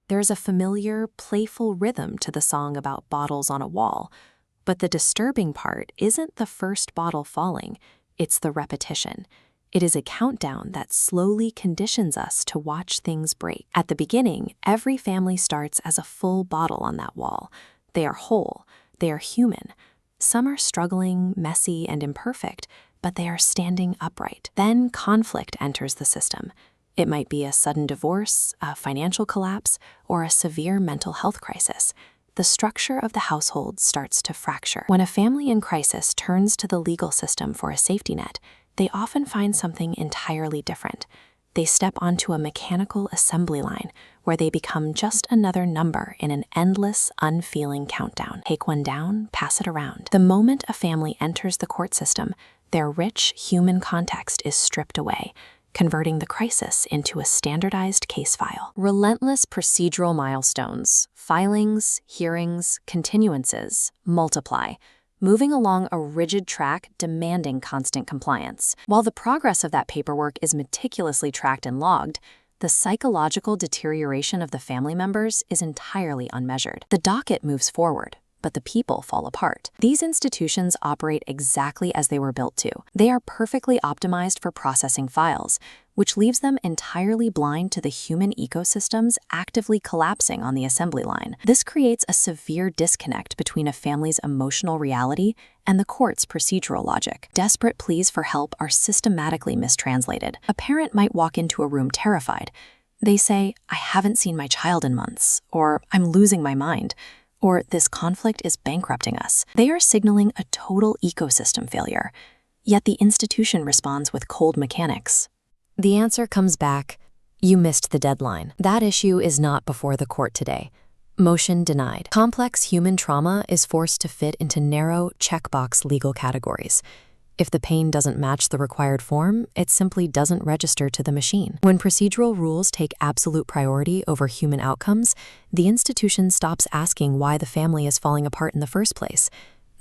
There's a familiar, playful rhythm to the song about bottles on a wall. But the disturbing part isn't the first bottle falling, it's the repetition. It is a countdown that slowly conditions us to watch things break. At the beginning, every family starts as a full bottle on that wall. They are whole, they are human. Some are struggling, messy, and imperfect, but they are standing upright. Then conflict enters the system. It might be a sudden divorce, a financial collapse, or a severe mental health crisis. The structure of the household starts to fracture. When a family in crisis turns to the legal system for a safety net, they often find something entirely different. They step onto a mechanical assembly line where they become just another number in an endless, unfeeling countdown. Take one down, pass it around. The moment a family enters the court system, their rich human context is stripped away, converting the crisis into a standardized case file. Relentless procedural milestones, filings, hearings, continuances, multiply, moving along a rigid track demanding constant compliance. While the progress of that paperwork is meticulously tracked and logged, the psychological deterioration of the family members is entirely unmeasured. The docket moves forward, but the people fall apart. These institutions operate exactly as they were built to. They are perfectly optimized for processing files, which leaves them entirely blind to the human ecosystems actively collapsing on the assembly line. This creates a severe disconnect between a family's emotional reality and the court's procedural logic. Desperate pleas for help are systematically mistranslated. A parent might walk into a room terrified. They say, "I haven't seen my child in months," or "I'm losing my mind," or "this conflict is bankrupting us." They are signaling a total ecosystem failure. Yet the institution responds with cold mechanics. The answer comes back, "You missed the deadline." That issue is not before the court today. Motion denied. Complex human trauma is forced to fit into narrow, checkbox legal categories. If the pain doesn't match the required form, it simply doesn't register to the machine. When procedural rules take absolute priority over human outcomes, the institution stops asking why the family is falling apart in the first place.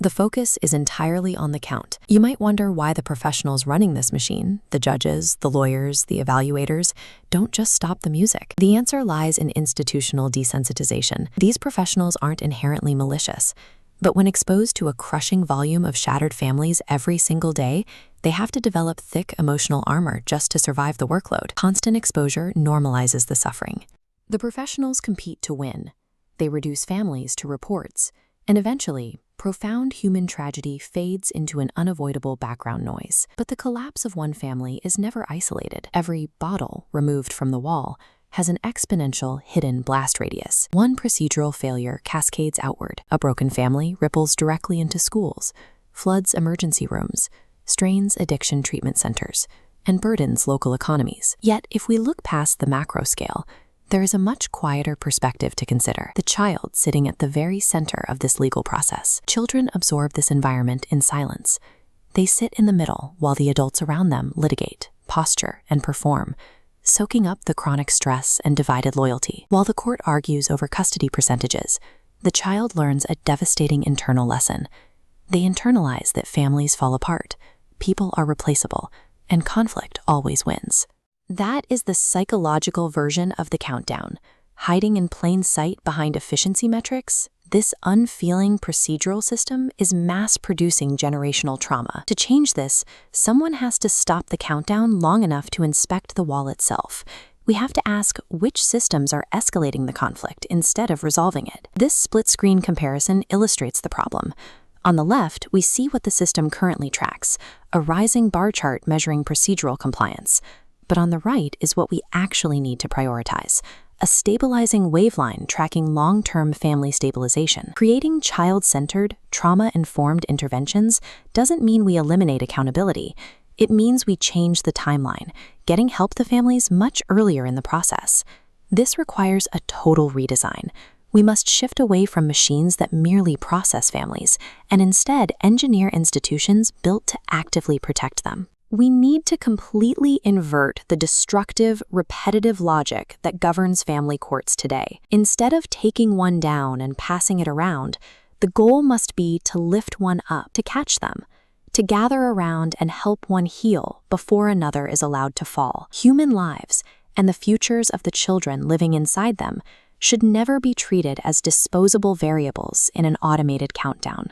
The focus is entirely on the count. You might wonder why the professionals running this machine, the judges, the lawyers, the evaluators, don't just stop the music. The answer lies in institutional desensitization. These professionals aren't inherently malicious, but when exposed to a crushing volume of shattered families every single day, they have to develop thick emotional armor just to survive the workload. Constant exposure normalizes the suffering. The professionals compete to win. They reduce families to reports, and eventually, profound human tragedy fades into an unavoidable background noise. But the collapse of one family is never isolated. Every bottle removed from the wall has an exponential hidden blast radius. One procedural failure cascades outward. A broken family ripples directly into schools, floods emergency rooms, strains addiction treatment centers, and burdens local economies. Yet, if we look past the macro scale, there is a much quieter perspective to consider. The child sitting at the very center of this legal process. Children absorb this environment in silence. They sit in the middle while the adults around them litigate, posture, and perform, soaking up the chronic stress and divided loyalty. While the court argues over custody percentages, the child learns a devastating internal lesson. They internalize that families fall apart, people are replaceable, and conflict always wins. That is the psychological version of the countdown. Hiding in plain sight behind efficiency metrics, this unfeeling procedural system is mass-producing generational trauma. To change this, someone has to stop the countdown long enough to inspect the wall itself. We have to ask which systems are escalating the conflict instead of resolving it. This split-screen comparison illustrates the problem. On the left, we see what the system currently tracks, a rising bar chart measuring procedural compliance. But on the right is what we actually need to prioritize, a stabilizing waveline tracking long-term family stabilization. Creating child-centered, trauma-informed interventions doesn't mean we eliminate accountability. It means we change the timeline, getting help to families much earlier in the process. This requires a total redesign. We must shift away from machines that merely process families and instead engineer institutions built to actively protect them. We need to completely invert the destructive, repetitive logic that governs family courts today. Instead of taking one down and passing it around, the goal must be to lift one up, to catch them, to gather around and help one heal before another is allowed to fall. Human lives, and the futures of the children living inside them, should never be treated as disposable variables in an automated countdown.